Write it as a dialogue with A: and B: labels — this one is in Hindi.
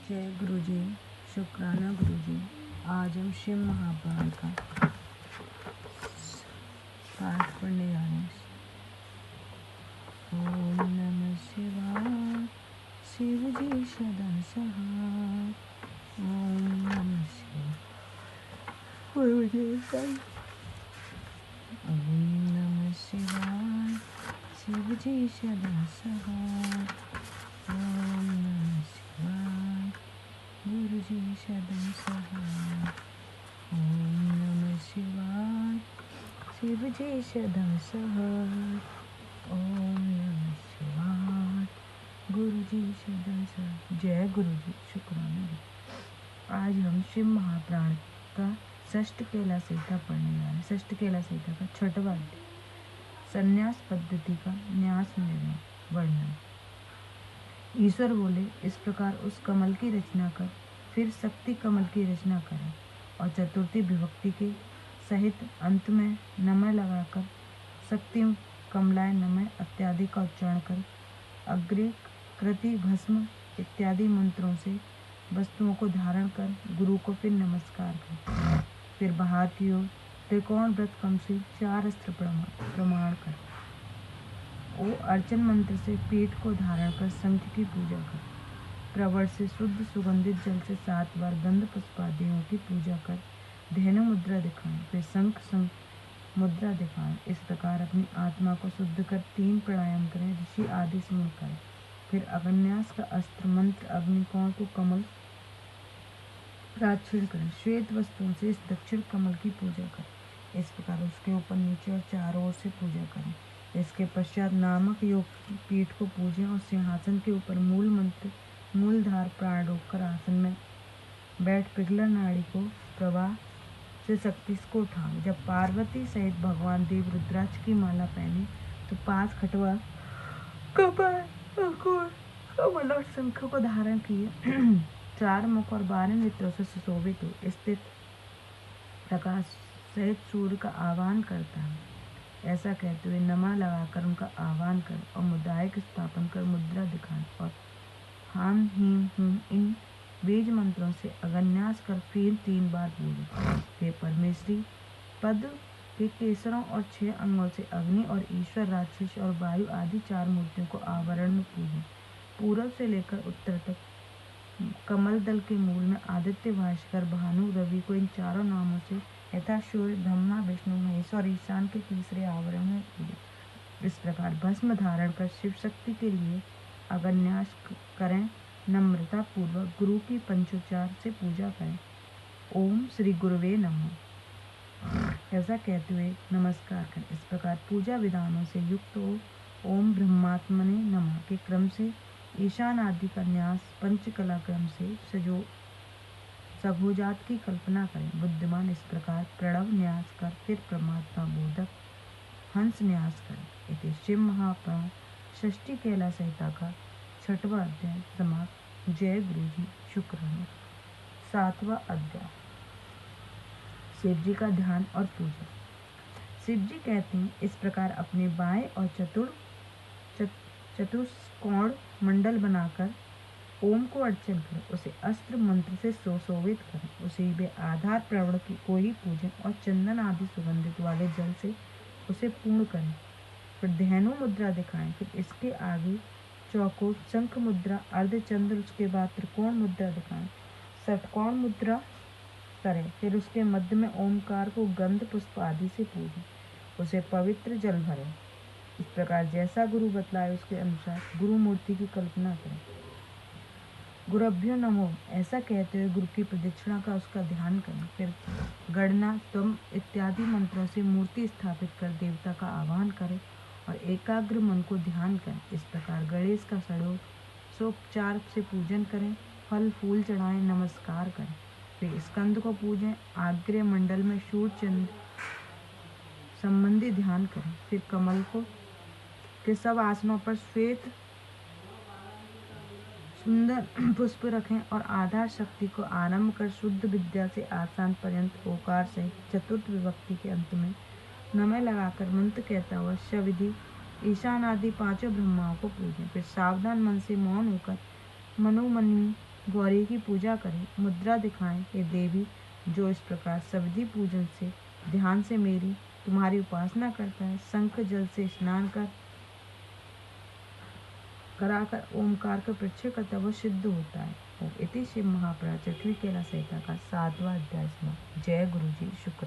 A: जय गुरु जी, शुक्राना गुरु जी। आज हम शिव महापुराण का पाठ पढ़ने जा रहे हैं। ओम नमः शिवाय, शिव जी सदा सहाय। ओम नमः शिवाय, ओम नमः शिवाय, शिव जी सदा सहाय। ओम नमः शिवाय, गुरु जी सदा सहाय। ओम नमः शिवाय, शिव जी सदा सहाय। ओम नमः शिवाय, गुरु जी सदा सहाय। जय गुरु जी, शुक्राना गुरु। आज हम शिव महापुराण का षष्ठ केला संहिता पढ़ने जा रहे हैं। षष्ठ केला संहिता का छठवां अध्याय, संन्यास पद्धति का न्यास निर्णय वर्णन। ईश्वर बोले, इस प्रकार उस कमल की रचना कर, फिर शक्ति कमल की रचना करें और चतुर्थी विभक्ति के सहित अंत में नमः लगाकर शक्ति कमलाय नमः इत्यादि का उच्चारण कर अग्रे कृति भस्म इत्यादि मंत्रों से वस्तुओं को धारण कर गुरु को फिर नमस्कार कर। फिर बाहर की ओर त्रिकोण व्रत कम से 4 अस्त्र प्रमाण कर। ओ अर्चन मंत्र से पीठ को धारण कर शंख की पूजा कर। प्रवर से शुद्ध सुगंधित जल से 7 बार गंध पुष्पादियों की पूजा कर धेनु मुद्रा दिखाएं। फिर शंख मुद्रा दिखाएं। इस प्रकार अपनी आत्मा को शुद्ध कर 3 प्राणायाम करें, ऋषि आदि स्मरण करें। फिर अग्न्यास का अस्त्र मंत्र अग्निकोण को कमल प्राचीन करें। श्वेत वस्तुओं से इस दक्षिण कमल की पूजा करें। इस प्रकार उसके ऊपर नीचे और चारों ओर से पूजा करें। इसके पश्चात नामक योग पीठ को पूजें और सिंहासन के ऊपर मूल मंत्र मूलधार प्राण रोककर आसन में बैठ पिघला नाड़ी को प्रवाह से शक्ति को उठाएं। जब पार्वती सहित भगवान देव रुद्राक्ष की माला पहने तो 5 खटवा कमल और शंख को धारण किए 4 मुख और 12 नेत्रों से सुशोभित हो स्थित प्रकाश सहित सूर्य का आह्वान करता है। ऐसा कहते हुए नमः लगाकर उनका आह्वान कर और मुद्रायक स्थापन कर मुद्रा दिखाएं और हाम हीम हूम इन बीज मंत्रों से अग्न्यास कर फिर 3 बार बोले। हे परमेश्वरी, पद के केसरों और 6 अंगों से अग्नि और ईश्वर राक्षस और वायु आदि 4 मूर्तियों को आवरण में पूजें। पूर्व से लेकर उत्तर तक कमल दल के मूल में आदित्य, भास्कर, भानु, रवि को इन 4 नामों से यथा सूर्य, ब्रह्मा, विष्णु, महेश और ईशान के तीसरे आवरण में पूजे। इस प्रकार भस्म धारण कर शिव शक्ति के लिए अग्न्यास करें। नम्रता पूर्वक गुरु की पंचोच्चार से पूजा करें। ओम श्री गुरुवे नमः ऐसा कहते हुए नमस्कार करें। इस प्रकार पूजा विधानों से युक्त हो ओम ब्रह्मात्मने नमः के क्रम से ईशान आदि का न्यास पंचकला क्रम से सभोजात की कल्पना करें। बुद्धिमान इस प्रकार प्रणव न्यास कर फिर परमात्मा बोधक हंस न्यास करें। इति शिव महापुराण षष्ठी केला संहिता का 6वां अध्याय समाप्त। जय गुरु जी, शुक्राना। 7वां अध्याय, शिव जी का ध्यान और पूजा। शिव जी कहते हैं, इस प्रकार अपने बाएं और चतुष्कोण मंडल बनाकर ओम को अर्चन करें। उसे अस्त्र मंत्र से सुशोभित करें। उसे वे आधार प्रवण की को ही पूजें और चंदन आदि सुगंधित वाले जल से उसे पूर्ण करें। फिर धेनु मुद्रा दिखाएं। फिर इसके आगे चौकोर शंख मुद्रा, अर्धचंद्र, उसके बाद त्रिकोण मुद्रा दिखाएं। षटकोण मुद्रा करें। फिर उसके मध्य में ओमकार को गंध पुष्प आदि से पूजें। उसे पवित्र जल भरें। इस प्रकार जैसा गुरु बतलाए उसके अनुसार गुरु मूर्ति की कल्पना करें। गुरुभ्यो नमो ऐसा कहते हुए गुरु की प्रदक्षिणा का उसका ध्यान करें। फिर गणना त्वम इत्यादि मंत्रों से मूर्ति स्थापित कर देवता का आह्वान करें और एकाग्र मन को ध्यान करें। इस प्रकार गणेश का षोडशोपचार से पूजन करें। फल फूल चढ़ाएं, नमस्कार करें। फिर स्कंद को पूजें। आग्र्य मंडल में सूर्य चंद्र संबंधी ध्यान करें। फिर कमल के सब आसनों पर श्वेत सुंदर पुष्प रखें और आधार शक्ति को आरंभ कर शुद्ध विद्या से आसान पर्यंत ओकार सहित चतुर्थ विभक्ति के अंत में नमः लगाकर मंत्र कहता हुआ शविधि ईशान आदि 5 ब्रह्माओं को पूजें। फिर सावधान मन से मौन होकर मनोमनी गौरी की पूजा करें, मुद्रा दिखाएं हे देवी। जो इस प्रकार सविधि पूजन से ध्यान से मेरी तुम्हारी उपासना करता है, शंख जल से स्नान कराकर ओमकार का प्रक्षय करता वह सिद्ध होता है। ओम इति शिव महापुराण चतुर्थ केला संहिता का 7वां अध्याय समाप्त। जय गुरु जी शुक्र।